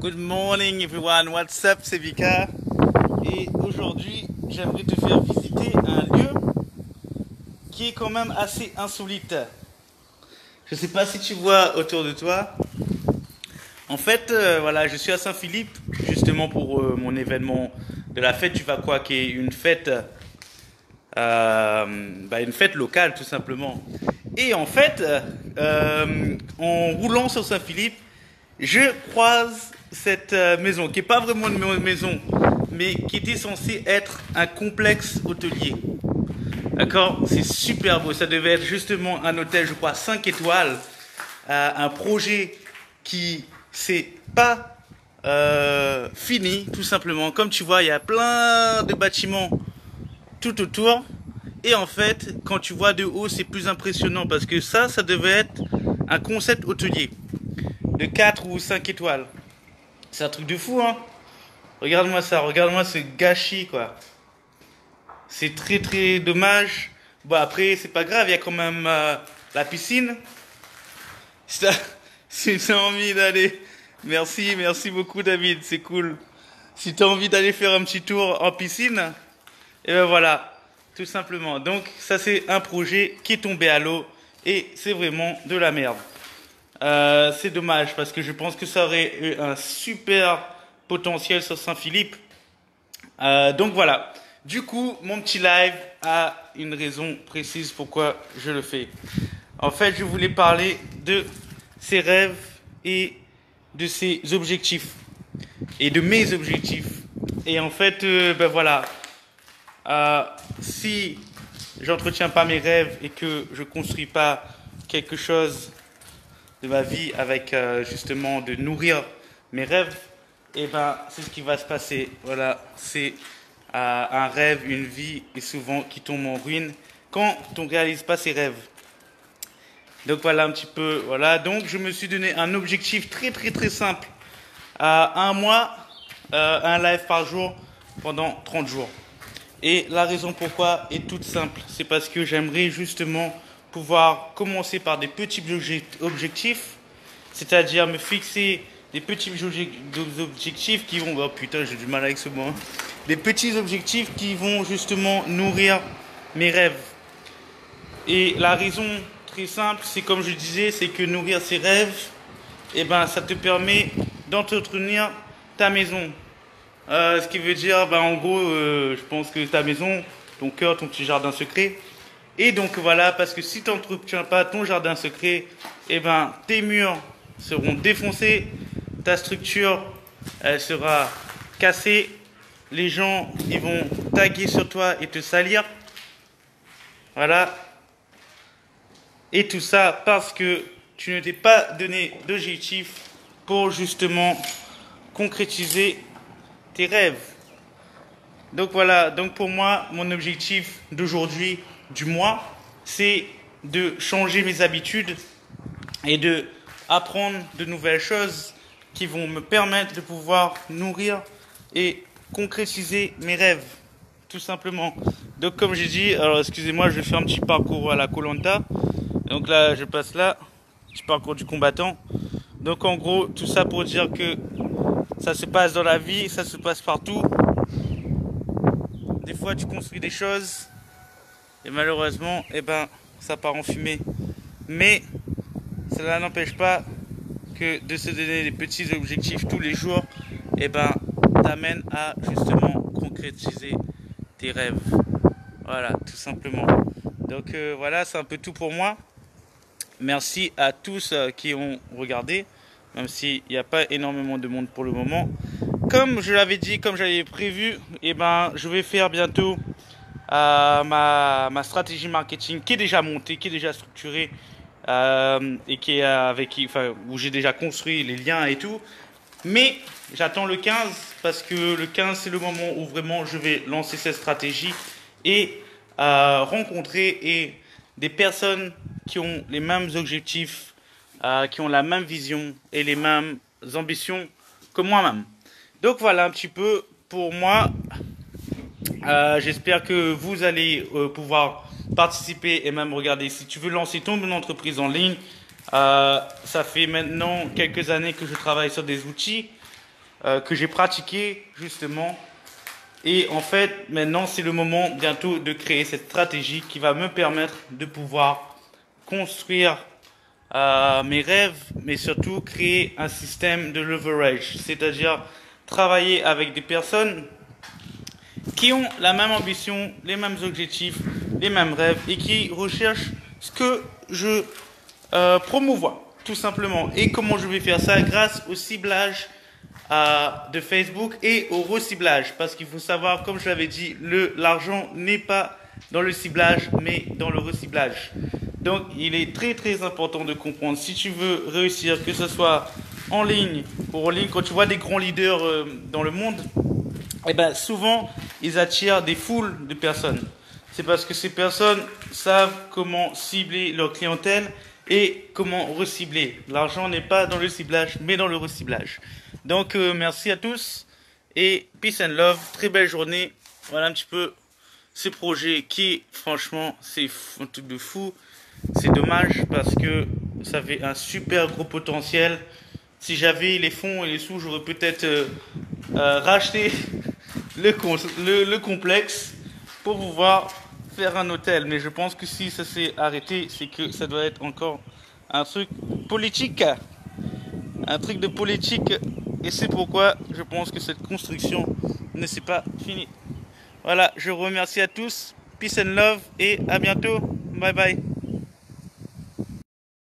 Good morning everyone, what's up, c'est Vika. Et aujourd'hui, j'aimerais te faire visiter un lieu qui est quand même assez insolite. Je sais pas si tu vois autour de toi. En fait, voilà, je suis à Saint-Philippe, justement pour mon événement de la fête du Vacois, qui est une fête locale tout simplement. Et en fait, en roulant sur Saint-Philippe, je croise cette maison, qui n'est pas vraiment une maison, mais qui était censée être un complexe hôtelier. D'accord? C'est super beau. Ça devait être justement un hôtel, je crois, 5 étoiles. Un projet qui s'est pas fini, tout simplement. Comme tu vois, il y a plein de bâtiments tout autour. Et en fait, quand tu vois de haut, c'est plus impressionnant parce que ça devait être un concept hôtelier de 4 ou 5 étoiles. C'est un truc de fou, hein. Regarde-moi ça, regarde-moi ce gâchis, quoi. C'est très très dommage. Bon, après, c'est pas grave, il y a quand même la piscine. Si t'as envie d'aller... Merci beaucoup, David, c'est cool. Si t'as envie d'aller faire un petit tour en piscine, et ben voilà, tout simplement. Donc, ça, c'est un projet qui est tombé à l'eau et c'est vraiment de la merde. C'est dommage parce que je pense que ça aurait eu un super potentiel sur Saint-Philippe. Donc voilà. Du coup, mon petit live a une raison précise pourquoi je le fais. En fait, je voulais parler de ses rêves et de ses objectifs. Et de mes objectifs. Et en fait, voilà. Si j'entretiens pas mes rêves et que je construis pas quelque chose de ma vie avec justement de nourrir mes rêves, et ben c'est ce qui va se passer. Voilà, c'est un rêve, une vie et souvent qui tombe en ruine quand on réalise pas ses rêves. Donc voilà un petit peu, voilà. Donc je me suis donné un objectif très très très simple. Un mois, un live par jour pendant 30 jours. Et la raison pourquoi est toute simple. C'est parce que j'aimerais justement pouvoir commencer par des petits objectifs, c'est-à-dire me fixer des petits objectifs qui vont... Oh putain, j'ai du mal avec ce mot. Hein. Des petits objectifs qui vont justement nourrir mes rêves. Et la raison très simple, c'est comme je disais, c'est que nourrir ses rêves, eh ben, ça te permet d'entretenir ta maison. Ce qui veut dire, en gros, je pense que ta maison, ton cœur, ton petit jardin secret. Et donc voilà, parce que si tu n'entretiens pas ton jardin secret, eh ben, tes murs seront défoncés, ta structure, elle sera cassée, les gens, ils vont taguer sur toi et te salir. Voilà. Et tout ça parce que tu ne t'es pas donné d'objectif pour justement concrétiser tes rêves. Donc voilà, donc pour moi, mon objectif d'aujourd'hui, du mois, c'est de changer mes habitudes et de apprendre de nouvelles choses qui vont me permettre de pouvoir nourrir et concrétiser mes rêves, tout simplement. Donc comme j'ai dit, alors excusez-moi, je vais faire un petit parcours à la koh. Donc là, je passe là, petit parcours du combattant. Donc en gros, tout ça pour dire que ça se passe dans la vie, ça se passe partout. Des fois, tu construis des choses et malheureusement, ça part en fumée. Mais cela n'empêche pas que de se donner des petits objectifs tous les jours, t'amène à justement concrétiser tes rêves. Voilà, tout simplement. Donc voilà, c'est un peu tout pour moi. Merci à tous qui ont regardé, même s'il n'y a pas énormément de monde pour le moment. Comme je l'avais dit, comme j'avais prévu, je vais faire bientôt ma stratégie marketing qui est déjà montée, qui est déjà structurée et qui est où j'ai déjà construit les liens et tout. Mais j'attends le 15 parce que le 15 c'est le moment où vraiment je vais lancer cette stratégie et rencontrer des personnes qui ont les mêmes objectifs, qui ont la même vision et les mêmes ambitions que moi-même. Donc voilà un petit peu pour moi. J'espère que vous allez pouvoir participer et même regarder. Si tu veux lancer ton entreprise en ligne, ça fait maintenant quelques années que je travaille sur des outils que j'ai pratiqué justement. Et en fait, maintenant, c'est le moment bientôt de créer cette stratégie qui va me permettre de pouvoir construire mes rêves, mais surtout créer un système de leverage, c'est-à-dire travailler avec des personnes qui ont la même ambition, les mêmes objectifs, les mêmes rêves et qui recherchent ce que je promouvois, tout simplement. Et comment je vais faire ça? Grâce au ciblage de Facebook et au reciblage. Parce qu'il faut savoir, comme je l'avais dit, l'argent n'est pas dans le ciblage, mais dans le reciblage. Donc, il est très très important de comprendre. Si tu veux réussir, que ce soit en ligne ou en ligne, quand tu vois des grands leaders dans le monde, eh ben, souvent, ils attirent des foules de personnes. C'est parce que ces personnes savent comment cibler leur clientèle et comment recibler. L'argent n'est pas dans le ciblage, mais dans le reciblage. Donc, merci à tous et peace and love. Très belle journée. Voilà un petit peu ce projet qui, franchement, c'est un truc de fou. C'est dommage parce que ça avait un super gros potentiel. Si j'avais les fonds et les sous, j'aurais peut-être racheté le complexe pour pouvoir faire un hôtel. Mais je pense que si ça s'est arrêté, c'est que ça doit être encore un truc politique. Un truc de politique. Et c'est pourquoi je pense que cette construction ne s'est pas finie. Voilà, je vous remercie à tous. Peace and love et à bientôt. Bye bye.